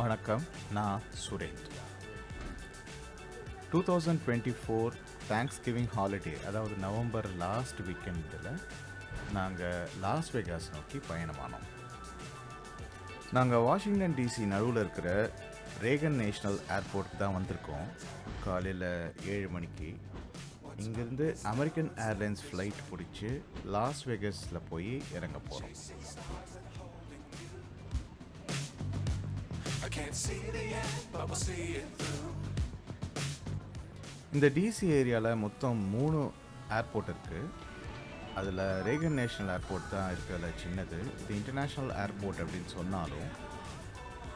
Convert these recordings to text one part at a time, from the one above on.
வணக்கம். நான் Suresh. 2024 Thanksgiving holiday, அதாவது நவம்பர் லாஸ்ட் வீக்கெண்டில் நாங்கள் லாஸ் வேகாஸ் நோக்கி பயணமானோம். நாங்கள் வாஷிங்டன் டிசி நடுவில் இருக்கிற ரேகன் நேஷ்னல் ஏர்போர்ட்டுக்கு தான் வந்திருக்கோம். காலையில் 7 மணிக்கு இங்கேருந்து அமெரிக்கன் ஏர்லைன்ஸ் ஃப்ளைட் பிடிச்சி லாஸ் வேகஸில் போய் இறங்க போகிறோம். இந்த டிசி ஏரியாவில் மொத்தம் 3 ஏர்போர்ட் இருக்குது. அதில் ரேகன் நேஷ்னல் ஏர்போர்ட் தான் இருக்கிறதுல சின்னது. இது இன்டர்நேஷ்னல் ஏர்போர்ட் அப்படின்னு சொன்னாலும்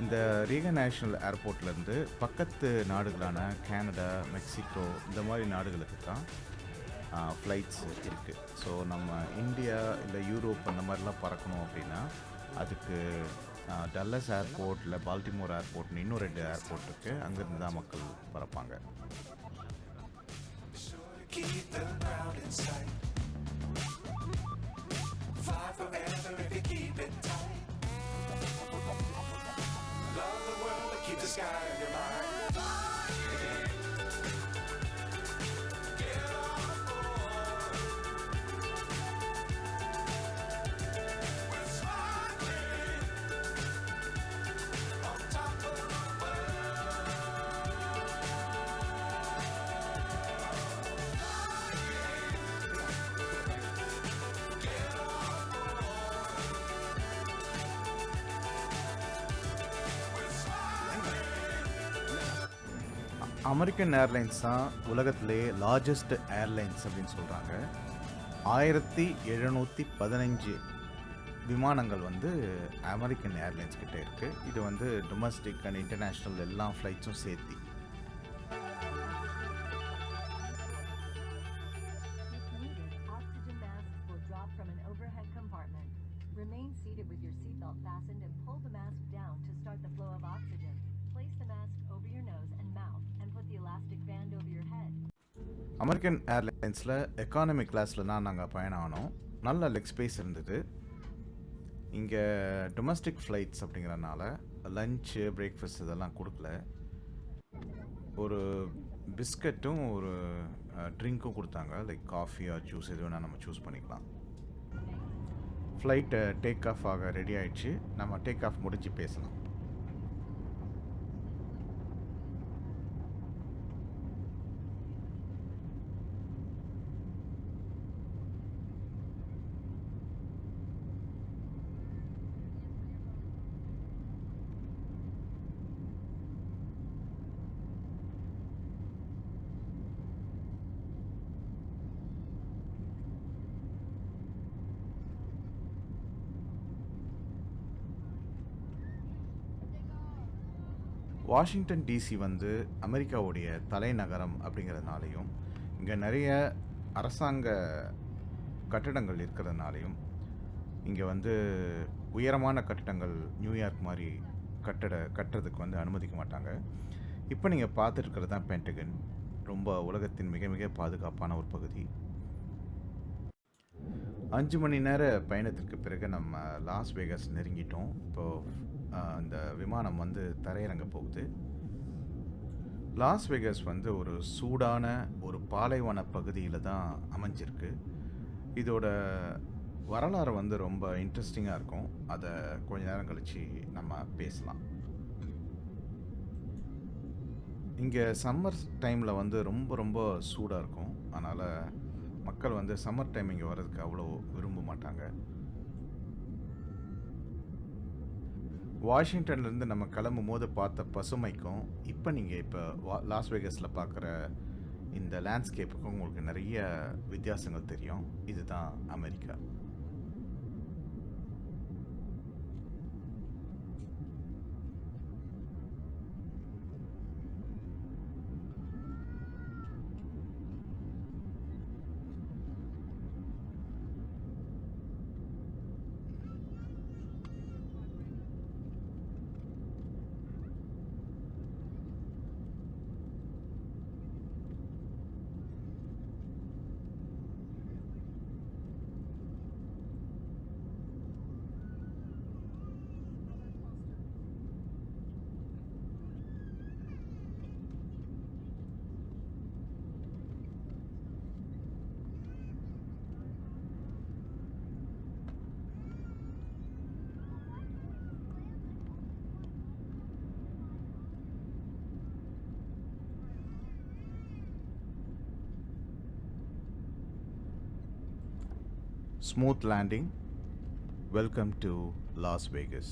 இந்த ரேகன் நேஷ்னல் ஏர்போர்ட்லேருந்து பக்கத்து நாடுகளான கனடா, மெக்சிகோ இந்த மாதிரி நாடுகளுக்கு தான் ஃப்ளைட்ஸ் இருக்குது. ஸோ நம்ம இந்தியா இல்லை யூரோப் அந்த மாதிரிலாம் பறக்கணும் அப்படின்னா அதுக்கு டல்லஸ் ஏர்போர்ட் இல்லை பால்டிமோர் ஏர்போர்ட்னு இன்னும் 2 ஏர்போர்ட் இருக்குது. அங்கேருந்து தான் மக்கள் பறப்பாங்க. அமெரிக்கன் ஏர்லைன்ஸ் தான் உலகத்திலே லார்ஜஸ்ட் ஏர்லைன்ஸ் அப்படின்னு சொல்கிறாங்க. 1715 விமானங்கள் வந்து அமெரிக்கன் ஏர்லைன்ஸ் கிட்டே இருக்குது. இது வந்து டொமஸ்டிக் அண்ட் இன்டர்நேஷ்னல் எல்லா ஃப்ளைட்ஸும் சேர்த்தி. Remain seated with your seatbelt fastened and pull the mask down to start the flow of oxygen. Place the mask over your nose and mouth and put the elastic band over your head. American ஏர்லைன்ஸில் economy கிளாஸில் தான் நாங்கள் பயணம் ஆனோம். நல்ல leg space இருந்தது. இங்கே domestic flights அப்படிங்கிறனால லஞ்சு, பிரேக்ஃபாஸ்ட் இதெல்லாம் கொடுக்கல. ஒரு பிஸ்கட்டும் ஒரு ட்ரிங்க்கும் கொடுத்தாங்க. லைக் காஃபி ஆர் ஜூஸ் எது வேணால் நம்ம சூஸ் பண்ணிக்கலாம். ஃப்ளைட்டை டேக் ஆஃப் ஆக ரெடி ஆகிடுச்சு. நம்ம டேக் ஆஃப் முடிஞ்சு பேசலாம். வாஷிங்டன் டிசி வந்து அமெரிக்காவுடைய தலைநகரம் அப்படிங்கிறதுனாலையும் இங்கே நிறைய அரசாங்க கட்டடங்கள் இருக்கிறதுனாலையும் இங்கே வந்து உயரமான கட்டடங்கள் நியூயார்க் மாதிரி கட்டுறதுக்கு வந்து அனுமதிக்க மாட்டாங்க. இப்போ நீங்கள் பார்த்துருக்கிறது தான் பென்டகன். ரொம்ப உலகத்தின் மிக மிக பாதுகாப்பான ஒரு பகுதி. 5 மணி நேர பயணத்திற்கு பிறகு நம்ம லாஸ் வேகாஸ் நெருங்கிட்டோம். இப்போது இந்த விமானம் வந்து தரையிறங்க போகுது. லாஸ் வேகாஸ் வந்து ஒரு சூடான ஒரு பாலைவன பகுதியில் தான் அமைஞ்சிருக்கு. இதோட வரலாறு வந்து ரொம்ப இன்ட்ரெஸ்டிங்காக இருக்கும். அதை கொஞ்ச நேரம் கழித்து நம்ம பேசலாம். இங்கே சம்மர் டைமில் வந்து ரொம்ப ரொம்ப சூடாக இருக்கும். அதனால் மக்கள் வந்து சம்மர் டைம் இங்கே வர்றதுக்கு அவ்வளோ விரும்ப மாட்டாங்க. வாஷிங்டன்லேருந்து நம்ம கிளம்பும் போது பார்த்த பசுமைக்கும் இப்போ லாஸ் வேகஸில் பார்க்குற இந்த லேண்ட்ஸ்கேப்புக்கும் உங்களுக்கு நிறைய வித்தியாசங்கள் தெரியும். இதுதான் America. Smooth landing. Welcome to Las Vegas.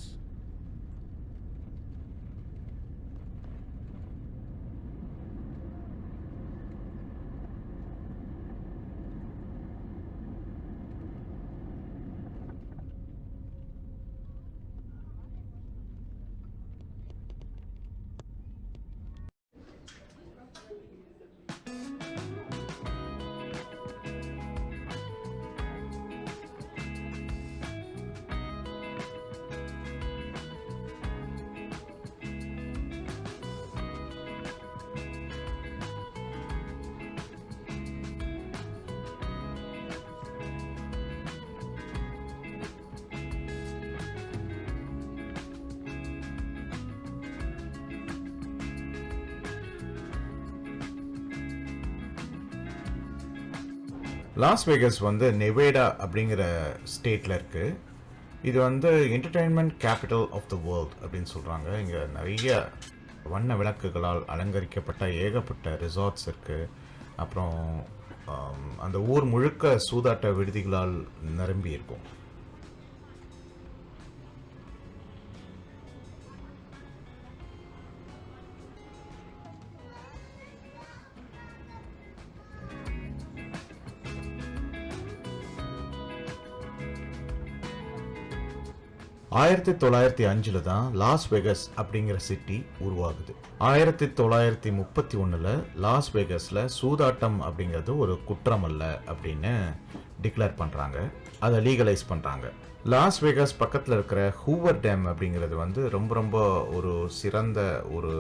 Las Vegas வந்து நெவேடா அப்படிங்கிற ஸ்டேட்டில் இருக்குது. இது வந்து entertainment capital of the world அப்படின்னு சொல்கிறாங்க. இங்கே நிறைய வண்ண விளக்குகளால் அலங்கரிக்கப்பட்ட ஏகப்பட்ட ரிசார்ட்ஸ் இருக்குது. அப்புறம் அந்த ஊர் முழுக்க சூதாட்ட விடுதிகளால் நிரம்பி இருக்கும். ஆயிரத்தி 1905 தான் லாஸ் வேகஸ் அப்படிங்கிற சிட்டி உருவாகுது. 1931 லாஸ் வேகஸில் சூதாட்டம் அப்படிங்கிறது ஒரு குற்றம் அல்ல அப்படின்னு டிக்ளேர் பண்ணுறாங்க. அதை லீகலைஸ் பண்ணுறாங்க. லாஸ் வேகஸ் பக்கத்தில் இருக்கிற ஹூவர் டேம் அப்படிங்கிறது வந்து ரொம்ப ரொம்ப ஒரு சிறந்த ஒரு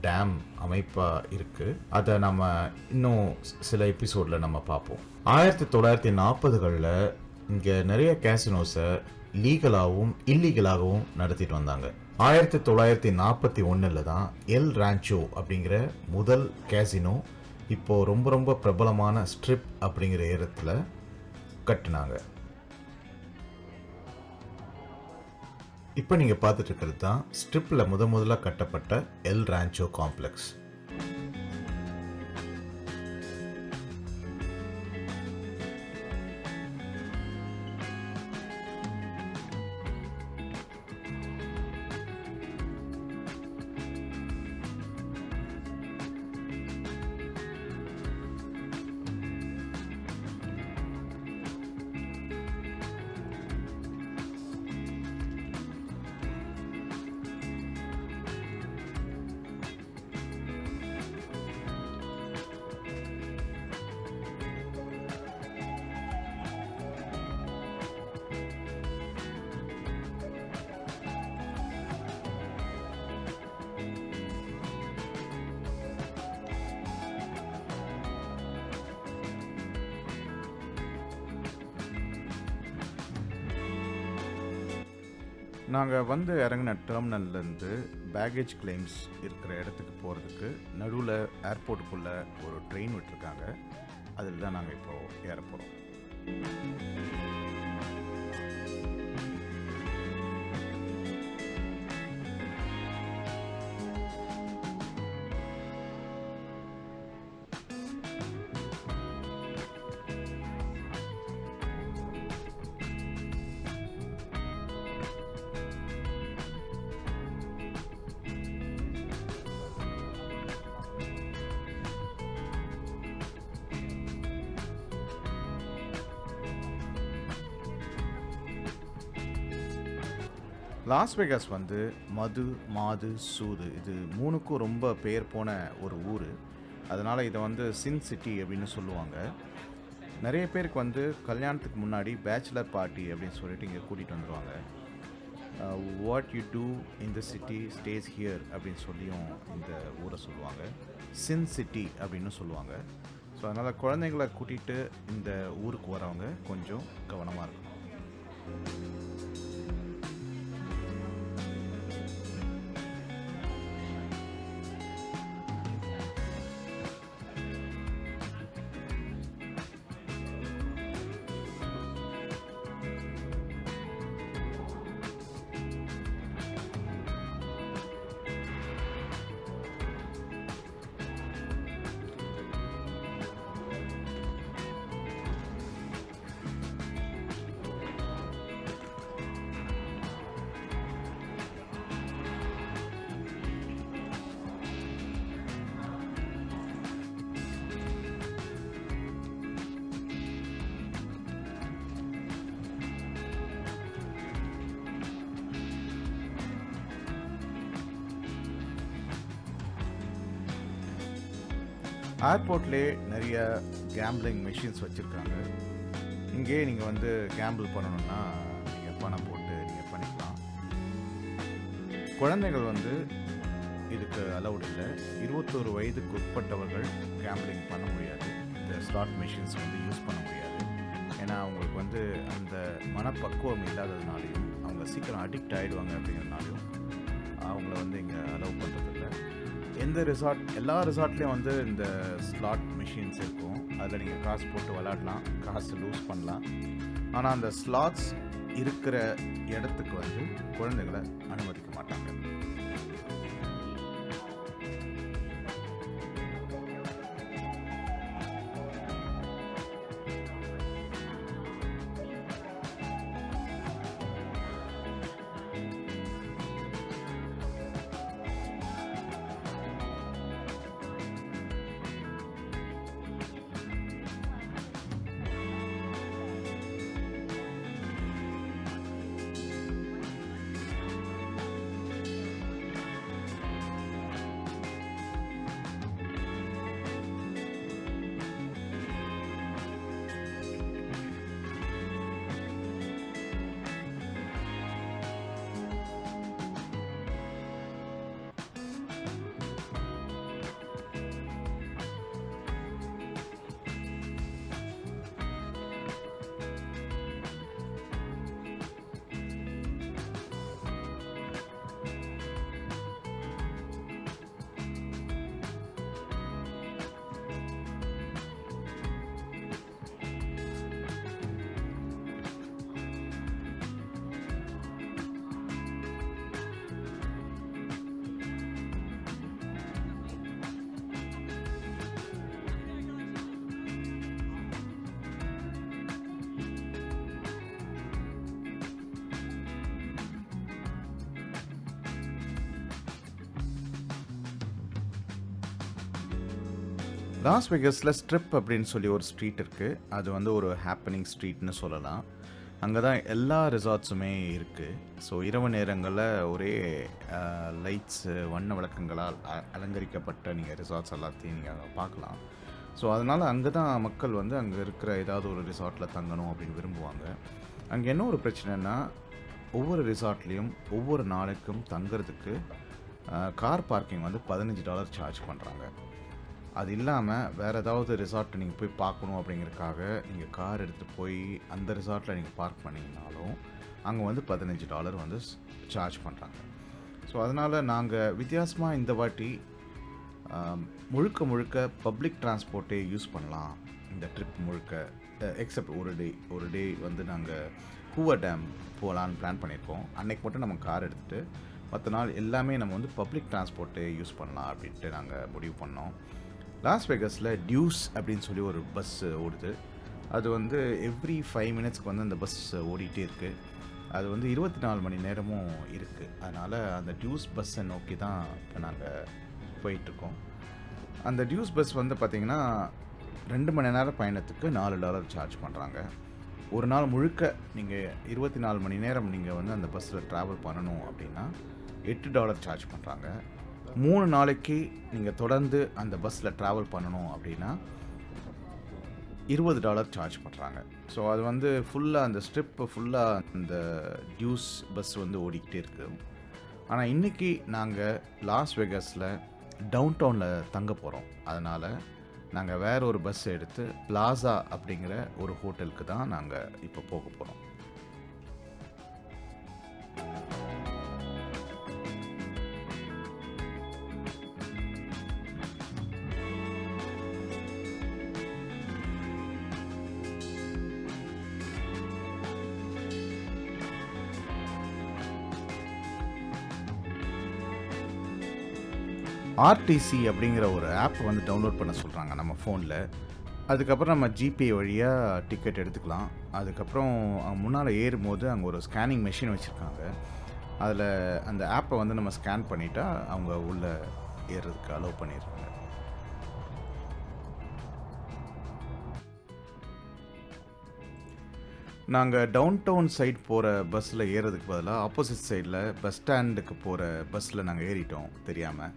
டேம் அமைப்பாக இருக்குது. அதை நம்ம இன்னும் சில எபிசோடில் நம்ம பார்ப்போம். 1940களில் இங்கே நிறைய கேசினோஸை லீகலாகவும் இல்லீகலாகவும் நடத்திட்டு வந்தாங்க. 1941 தான் எல் ரான்ச்சோ அப்படிங்கிற முதல் கேசினோ இப்போ ரொம்ப ரொம்ப பிரபலமான ஸ்ட்ரிப் அப்படிங்கிற இடத்துல கட்டினாங்க. இப்போ நீங்கள் பார்த்துட்டு இருக்கிறது தான் ஸ்ட்ரிப்பில் முதல்ல கட்டப்பட்ட எல் ரான்ச்சோ காம்ப்ளெக்ஸ். நாங்கள் வந்து இறங்கின டெர்மினல்லேருந்து பேகேஜ் கிளைம்ஸ் இருக்கிற இடத்துக்கு போகிறதுக்கு நடுவில் ஏர்போர்ட்டுக்குள்ளே ஒரு ட்ரெயின் விட்டுருக்காங்க. அதில் தான் நாங்கள் இப்போது ஏற போகிறோம். லாஸ் வேகாஸ் வந்து மது, மாது, சூது இது மூணுக்கும் ரொம்ப பெயர் போன ஒரு ஊர். அதனால் இதை வந்து சின் சிட்டி அப்படின்னு சொல்லுவாங்க. நிறைய பேருக்கு வந்து கல்யாணத்துக்கு முன்னாடி பேச்சுலர் பார்ட்டி அப்படின்னு சொல்லிட்டு இங்கே கூட்டிகிட்டு வந்துடுவாங்க. What you do in the city stays here அப்படின்னு சொல்லியும் இந்த ஊரை சொல்லுவாங்க. சின் சிட்டி அப்படின்னு சொல்லுவாங்க. ஸோ அதனால் குழந்தைங்களை கூட்டிகிட்டு இந்த ஊருக்கு வரவங்க கொஞ்சம் கவனமாக இருக்கணும். ஏர்போர்ட்லேயே நிறைய கேம்பிளிங் மெஷின்ஸ் வச்சுருக்காங்க. இங்கேயே நீங்கள் வந்து கேம்பிள் பண்ணணுன்னா நீங்கள் பணம் போட்டு நீங்கள் பண்ணிக்கலாம். குழந்தைகள் வந்து இதுக்கு அலௌட் இல்லை. 21 வயதுக்கு உட்பட்டவர்கள் கேம்பிளிங் பண்ண முடியாது. இந்த ஸ்லாட் மெஷின்ஸ் வந்து யூஸ் பண்ண முடியாது. ஏன்னா அவங்களுக்கு வந்து அந்த மனப்பக்குவம் இல்லாததுனாலையும் அவங்க சீக்கிரம் அடிக்ட் ஆகிடுவாங்க அப்படிங்கிறதுனாலையும் அவங்கள வந்து இங்கே அலோவ் பண்ணுறதில்ல. எல்லா ரிசார்ட்லேயும் வந்து இந்த ஸ்லாட் மிஷின்ஸ் இருக்கும். அதில் நீங்கள் காசு போட்டு விளாடலாம், காசு லூஸ் பண்ணலாம். ஆனால் அந்த ஸ்லாட்ஸ் இருக்கிற இடத்துக்கு வந்து குழந்தைகளை அனுமதிக்க மாட்டாங்க. லாஸ் வெகஸில் ஸ்ட்ரிப் அப்படின்னு சொல்லி ஒரு ஸ்ட்ரீட் இருக்குது. அது வந்து ஒரு ஹாப்பனிங் ஸ்ட்ரீட்னு சொல்லலாம். அங்கே தான் எல்லா ரிசார்ட்ஸுமே இருக்குது. ஸோ இரவு நேரங்களில் ஒரே லைட்ஸு, வண்ண விளக்கங்களால் அலங்கரிக்கப்பட்ட நீங்கள் ரிசார்ட்ஸ் எல்லாத்தையும் நீங்கள் பார்க்கலாம். ஸோ அதனால் அங்கே தான் மக்கள் வந்து அங்கே இருக்கிற ஏதாவது ஒரு ரிசார்ட்டில் தங்கணும் அப்படின்னு விரும்புவாங்க. அங்கே என்ன ஒரு பிரச்சனைனா, ஒவ்வொரு ரிசார்ட்லேயும் ஒவ்வொரு நாளைக்கும் தங்குறதுக்கு கார் பார்க்கிங் வந்து $15 சார்ஜ் பண்ணுறாங்க. அது இல்லாமல் வேறு ஏதாவது ரிசார்ட்டை நீங்கள் போய் பார்க்கணும் அப்படிங்கிறதுக்காக நீங்கள் கார் எடுத்துகிட்டு போய் அந்த ரிசார்ட்டில் நீங்கள் பார்க் பண்ணிங்கனாலும் அங்கே வந்து $15 வந்து சார்ஜ் பண்ணுறாங்க. ஸோ அதனால் நாங்கள் வித்தியாசமாக இந்த வாட்டி முழுக்க பப்ளிக் டிரான்ஸ்போர்ட்டே யூஸ் பண்ணலாம் இந்த ட்ரிப் முழுக்க. எக்ஸப்ட் ஒரு டே வந்து நாங்கள் ஹூவர் டேம் போகலான்னு பிளான் பண்ணியிருக்கோம். அன்றைக்கு மட்டும் நம்ம கார் எடுத்துகிட்டு மற்ற நாள் எல்லாமே நம்ம வந்து பப்ளிக் டிரான்ஸ்போர்ட்டே யூஸ் பண்ணலாம் அப்படின்ட்டு நாங்கள் முடிவு பண்ணோம். லாஸ் வெகஸில் டியூஸ் அப்படின்னு சொல்லி ஒரு பஸ் ஓடுது. அது வந்து எவ்ரி 5 மினிட்ஸ்க்கு வந்து அந்த பஸ் ஓடிட்டே இருக்குது. அது வந்து 24 மணி நேரமும் இருக்குது. அதனால் அந்த டியூஸ் பஸ்ஸை நோக்கி தான் இப்போ நாங்கள் போயிட்டுருக்கோம். அந்த டியூஸ் பஸ் வந்து பார்த்திங்கன்னா 2 மணி நேரம் பயணத்துக்கு $4 சார்ஜ் பண்ணுறாங்க. ஒரு நாள் முழுக்க நீங்கள் 24 மணி நேரம் நீங்கள் வந்து அந்த பஸ்ஸில் ட்ராவல் பண்ணணும் அப்படின்னா $8 சார்ஜ் பண்ணுறாங்க. 3 நாளைக்கு நீங்கள் தொடர்ந்து அந்த பஸ்ஸில் ட்ராவல் பண்ணணும் அப்படின்னா $20 சார்ஜ் பண்ணுறாங்க. ஸோ அது வந்து ஃபுல்லாக அந்த ஸ்ட்ரிப்பு ஃபுல்லாக அந்த டியூஸ் பஸ் வந்து ஓடிக்கிட்டே இருக்குது. ஆனால் இன்றைக்கி நாங்கள் லாஸ் வெகஸில் டவுன் டவுனில் தங்க போகிறோம். அதனால் நாங்கள் வேறு ஒரு பஸ் எடுத்து பிளாசா அப்படிங்கிற ஒரு ஹோட்டலுக்கு தான் நாங்கள் இப்போ போக போகிறோம். ஆர்டிசி அப்படிங்கிற ஒரு ஆப் வந்து டவுன்லோட் பண்ண சொல்கிறாங்க நம்ம ஃபோனில். அதுக்கப்புறம் நம்ம ஜிபே வழியாக டிக்கெட் எடுத்துக்கலாம். அதுக்கப்புறம் முன்னால் ஏறும்போது அங்கே ஒரு ஸ்கேனிங் மெஷின் வச்சுருக்காங்க. அதில் அந்த ஆப்பை வந்து நம்ம ஸ்கேன் பண்ணிட்டா அவங்க உள்ளே ஏறுறதுக்கு அலோவ் பண்ணிடுறாங்க. நாங்கள் டவுன் டவுன் சைட் போகிற பஸ்ஸில் ஏறுறதுக்கு பதிலாக ஆப்போசிட் சைடில் பஸ் ஸ்டாண்டுக்கு போகிற பஸ்ஸில் நாங்கள் ஏறிட்டோம் தெரியாமல்.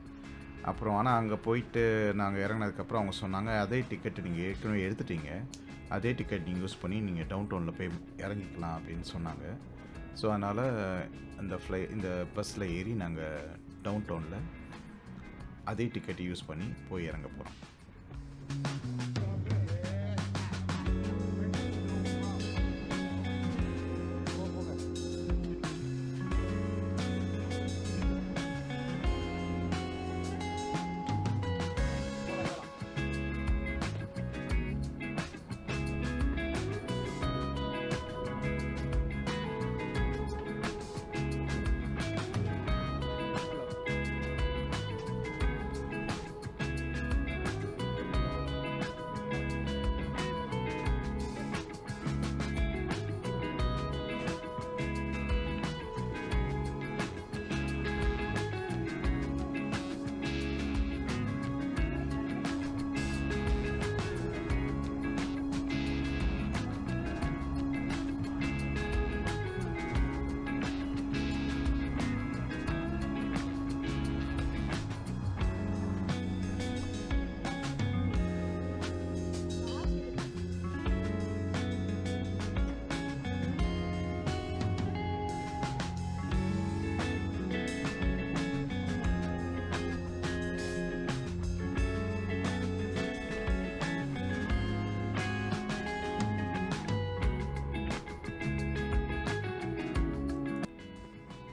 அப்புறம் ஆனால் அங்கே போயிட்டு நாங்கள் இறங்கினதுக்கப்புறம் அவங்க சொன்னாங்க, அதே டிக்கெட்டு நீங்கள் ஏற்கனவே எடுத்துட்டீங்க, அதே டிக்கெட் நீங்கள் யூஸ் பண்ணி நீங்கள் டவுன் டவுனில் போய் இறங்கிக்கலாம் அப்படின்னு சொன்னாங்க. ஸோ அதனால் இந்த பஸ்ஸில் ஏறி நாங்கள் டவுன் டவுனில் அதே டிக்கெட்டை யூஸ் பண்ணி போய் இறங்க போகிறோம்.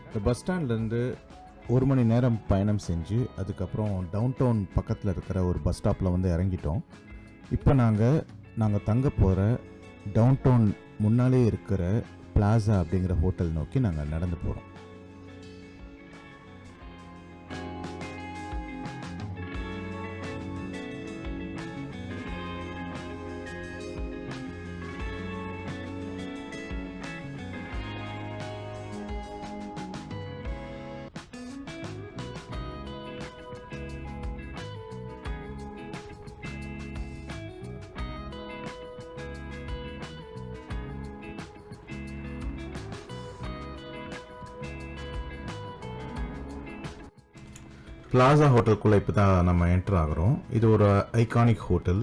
இந்த பஸ் ஸ்டாண்ட்லேருந்து 1 மணி நேரம் பயணம் செஞ்சு அதுக்கப்புறம் டவுன் டவுன் பக்கத்தில் இருக்கிற ஒரு பஸ் ஸ்டாப்பில் வந்து இறங்கிட்டோம். இப்போ நாங்கள் தங்க போகிற டவுன் டவுன் முன்னாலே இருக்கிற பிளாசா அப்படிங்கிற ஹோட்டல் நோக்கி நாங்கள் நடந்து போகிறோம். பிளாசா ஹோட்டலுக்குள்ளே இப்போ தான் நம்ம என்டர் ஆகிறோம். இது ஒரு ஐகானிக் ஹோட்டல்.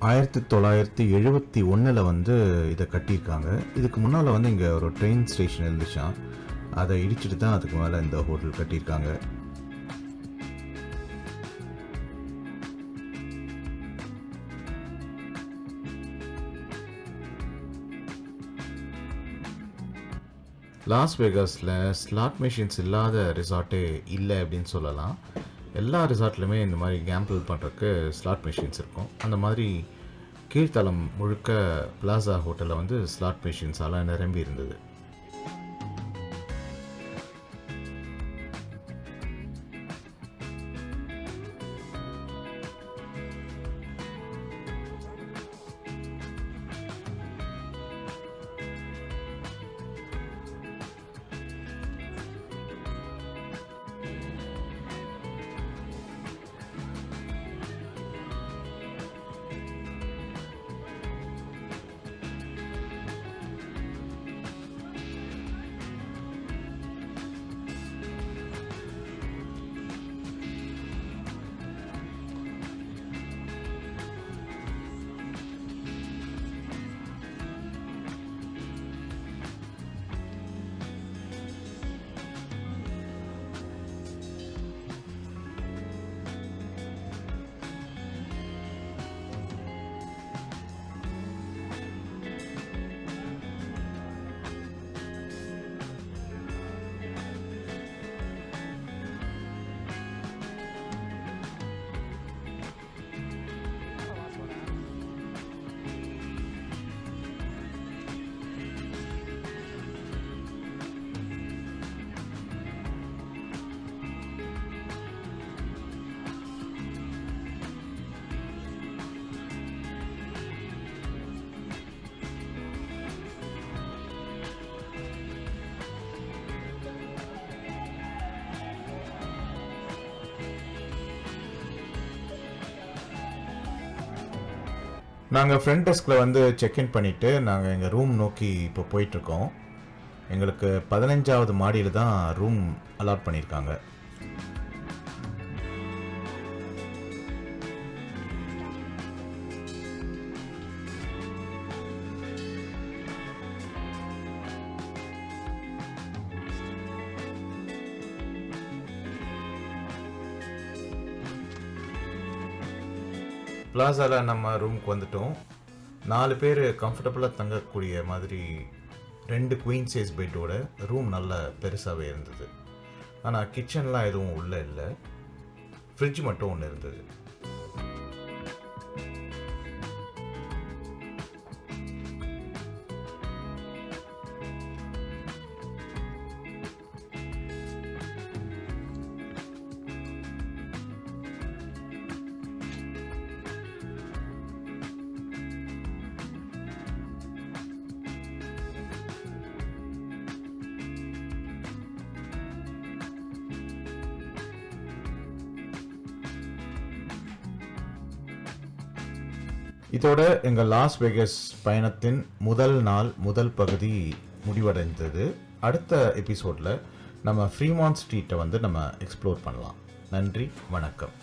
1971 வந்து இதை கட்டியிருக்காங்க. இதுக்கு முன்னால் வந்து இங்கே ஒரு ட்ரெயின் ஸ்டேஷன் இருந்துச்சான், அதை இடிச்சிட்டு தான் அதுக்கு மேலே இந்த ஹோட்டல் கட்டியிருக்காங்க. லாஸ் வேகாஸில் ஸ்லாட் மெஷின்ஸ் இல்லாத ரிசார்ட்டே இல்லை அப்படின்னு சொல்லலாம். எல்லா ரிசார்ட்லையுமே இந்த மாதிரி கேம்பிள் பண்ணுறதுக்கு ஸ்லாட் மெஷின்ஸ் இருக்கும். அந்த மாதிரி கீழ்த்தளம் முழுக்க பிளாசா ஹோட்டலில் வந்து ஸ்லாட் மெஷின்ஸால் நிரம்பி இருந்தது. நாங்கள் ஃப்ரண்ட் டெஸ்கில் வந்து செக்இன் பண்ணிவிட்டு நாங்கள் எங்கள் ரூம் நோக்கி இப்போ போயிட்டுருக்கோம். எங்களுக்கு 15வது மாடியில் தான் ரூம் அலாட் பண்ணியிருக்காங்க. பிளாசாவில் நம்ம ரூமுக்கு வந்துட்டோம். 4 பேர் கம்ஃபர்டபுளாக தங்கக்கூடிய மாதிரி 2 குயின் சைஸ் பெட்டோட ரூம் நல்ல பெருசாகவே இருந்தது. ஆனால் கிச்சன்லாம் எதுவும் உள்ளே இல்லை. ஃப்ரிட்ஜ் மட்டும் ஒன்று இருந்தது. இதோட எங்கள் லாஸ் வேகஸ் பயணத்தின் முதல் பகுதி முடிவடைந்தது. அடுத்த எபிசோடில் நம்ம ஃப்ரீமான்ட் ஸ்ட்ரீட்டை நம்ம எக்ஸ்ப்ளோர் பண்ணலாம். நன்றி, வணக்கம்.